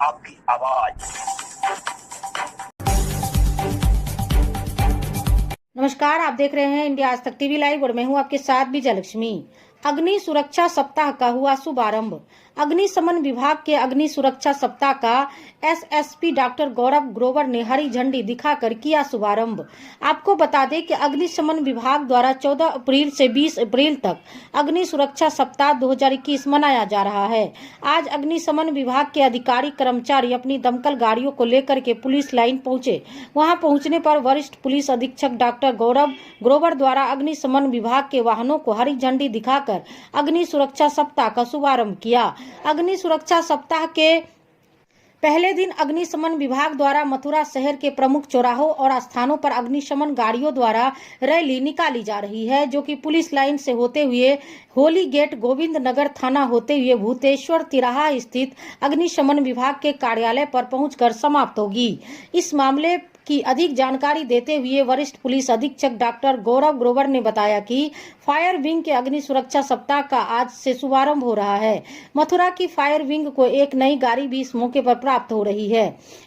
आपकी आवाज। नमस्कार, आप देख रहे हैं इंडिया आज तक टीवी लाइव और मैं हूं आपके साथ विजयलक्ष्मी। अग्नि सुरक्षा सप्ताह का हुआ शुभारंभ। अग्निशमन विभाग के अग्नि सुरक्षा सप्ताह का एसएसपी डॉक्टर गौरव ग्रोवर ने हरी झंडी दिखाकर किया शुभारंभ। आपको बता दें कि अग्निशमन विभाग द्वारा 14 अप्रैल से 20 अप्रैल तक अग्नि सुरक्षा सप्ताह 2021 मनाया जा रहा है। आज अग्निशमन विभाग के अधिकारी कर्मचारी अपनी दमकल गाड़ियों को लेकर के पुलिस लाइन पहुंचे। वहां पहुंचने पर वरिष्ठ पुलिस अधीक्षक डॉक्टर गौरव ग्रोवर द्वारा अग्निशमन विभाग के वाहनों को हरी झंडी दिखाकर अग्नि सुरक्षा सप्ताह का शुभारंभ किया। अग्नि सुरक्षा सप्ताह के पहले दिन अग्निशमन विभाग द्वारा मथुरा शहर के प्रमुख चौराहों और स्थानों पर अग्निशमन गाड़ियों द्वारा रैली निकाली जा रही है, जो कि पुलिस लाइन से होते हुए होली गेट, गोविंद नगर थाना होते हुए भूतेश्वर तिराहा स्थित अग्निशमन विभाग के कार्यालय पर पहुंचकर समाप्त होगी। इस मामले की अधिक जानकारी देते हुए वरिष्ठ पुलिस अधीक्षक डॉक्टर गौरव ग्रोवर ने बताया कि फायर विंग के अग्नि सुरक्षा सप्ताह का आज से शुभारंभ हो रहा है। मथुरा की फायर विंग को एक नई गाड़ी भी इस मौके पर प्राप्त हो रही है।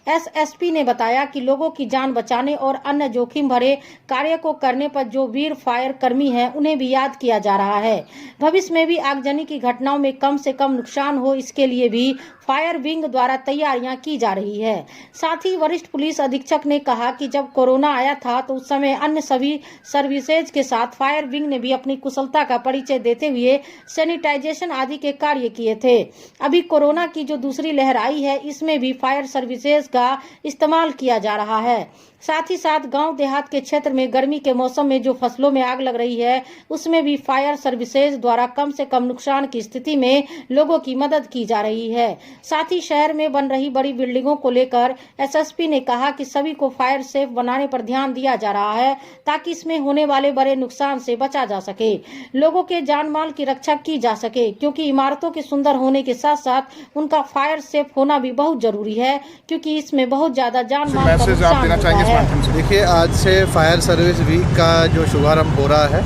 एसएसपी ने बताया कि लोगों की जान बचाने और अन्य जोखिम भरे कार्य को करने पर जो वीर फायर कर्मी हैं, उन्हें भी याद किया जा रहा है। भविष्य में भी आगजनी की घटनाओं में कम से कम नुकसान हो, इसके लिए भी फायर विंग द्वारा तैयारियां की जा रही है। साथ ही वरिष्ठ पुलिस अधीक्षक ने कहा कि जब कोरोना आया था तो उस समय अन्य सभी सर्विसेज के साथ फायर विंग ने भी अपनी कुशलता का परिचय देते हुए सैनिटाइजेशन आदि के कार्य किए थे। अभी कोरोना की जो दूसरी लहर आई है, इसमें भी फायर सर्विसेज का इस्तेमाल किया जा रहा है। साथ ही साथ गांव देहात के क्षेत्र में गर्मी के मौसम में जो फसलों में आग लग रही है, उसमें भी फायर सर्विसेज द्वारा कम से कम नुकसान की स्थिति में लोगों की मदद की जा रही है। साथ ही शहर में बन रही बड़ी बिल्डिंगों को लेकर एसएसपी ने कहा कि सभी को फायर सेफ बनाने पर ध्यान दिया जा रहा है, ताकि इसमें होने वाले बड़े नुकसान से बचा जा सके, लोगों के जान माल की रक्षा की जा सके, क्योंकि इमारतों के सुंदर होने के साथ साथ उनका फायर सेफ होना भी बहुत जरूरी है, क्योंकि इसमें बहुत ज्यादा जान माल का नुकसान होता है। देखिए, आज से फायर सर्विस वीक का जो शुभारंभ हो रहा है,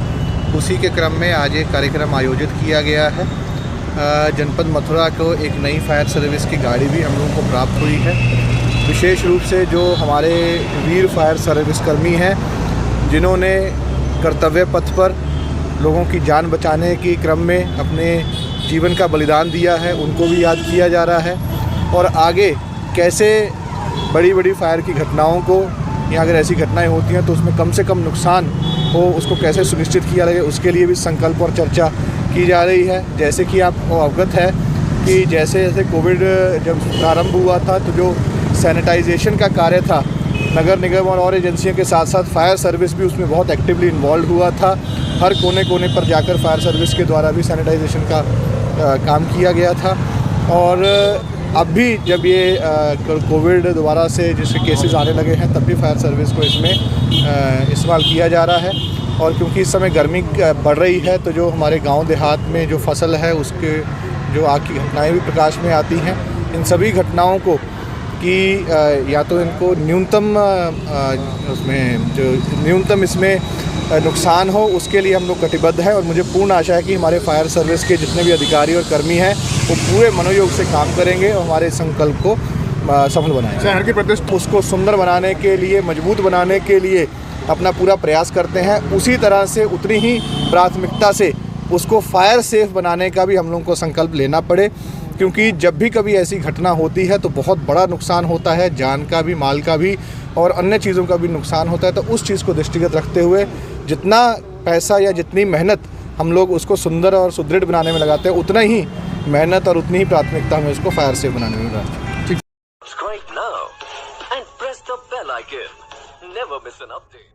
उसी के क्रम में आज एक कार्यक्रम आयोजित किया गया है। जनपद मथुरा को एक नई फायर सर्विस की गाड़ी भी हम लोगों को प्राप्त हुई है। विशेष रूप से जो हमारे वीर फायर सर्विस कर्मी हैं, जिन्होंने कर्तव्य पथ पर लोगों की जान बचाने के क्रम में अपने जीवन का बलिदान दिया है, उनको भी याद किया जा रहा है। और आगे कैसे बड़ी बड़ी फायर की घटनाओं को, या अगर ऐसी घटनाएं होती हैं तो उसमें कम से कम नुकसान हो, उसको कैसे सुनिश्चित किया जाए, उसके लिए भी संकल्प और चर्चा की जा रही है। जैसे कि आपको अवगत है कि जैसे जैसे कोविड जब प्रारंभ हुआ था, तो जो सैनिटाइजेशन का कार्य था, नगर निगम और एजेंसियों के साथ साथ फायर सर्विस भी उसमें बहुत एक्टिवली इन्वॉल्व हुआ था। हर कोने कोने पर जाकर फायर सर्विस के द्वारा भी सैनिटाइजेशन का काम किया गया था। और अब भी जब ये कोविड दोबारा से जैसे केसेस आने लगे हैं, तब भी फायर सर्विस को इसमें इस्तेमाल किया जा रहा है। और क्योंकि इस समय गर्मी बढ़ रही है, तो जो हमारे गांव देहात में जो फसल है, उसके जो आग की घटनाएं भी प्रकाश में आती हैं, इन सभी घटनाओं को कि या तो इनको न्यूनतम इसमें नुकसान हो, उसके लिए हम लोग कटिबद्ध हैं। और मुझे पूर्ण आशा है कि हमारे फायर सर्विस के जितने भी अधिकारी और कर्मी हैं, वो पूरे मनोयोग से काम करेंगे और हमारे संकल्प को सफल बनाएंगे। शहर की प्रतिष्ठा उसको सुंदर बनाने के लिए, मजबूत बनाने के लिए अपना पूरा प्रयास करते हैं। उसी तरह से, उतनी ही प्राथमिकता से उसको फायर सेफ बनाने का भी हम लोगों को संकल्प लेना पड़े, क्योंकि जब भी कभी ऐसी घटना होती है तो बहुत बड़ा नुकसान होता है, जान का भी, माल का भी और अन्य चीज़ों का भी नुकसान होता है। तो उस चीज़ को दृष्टिगत रखते हुए जितना पैसा या जितनी मेहनत हम लोग उसको सुंदर और सुदृढ़ बनाने में लगाते हैं, उतना ही मेहनत और उतनी ही प्राथमिकता हमें उसको फायर सेफ बनाने में लगाते हैं। Subscribe now and press the bell icon. Never miss an update.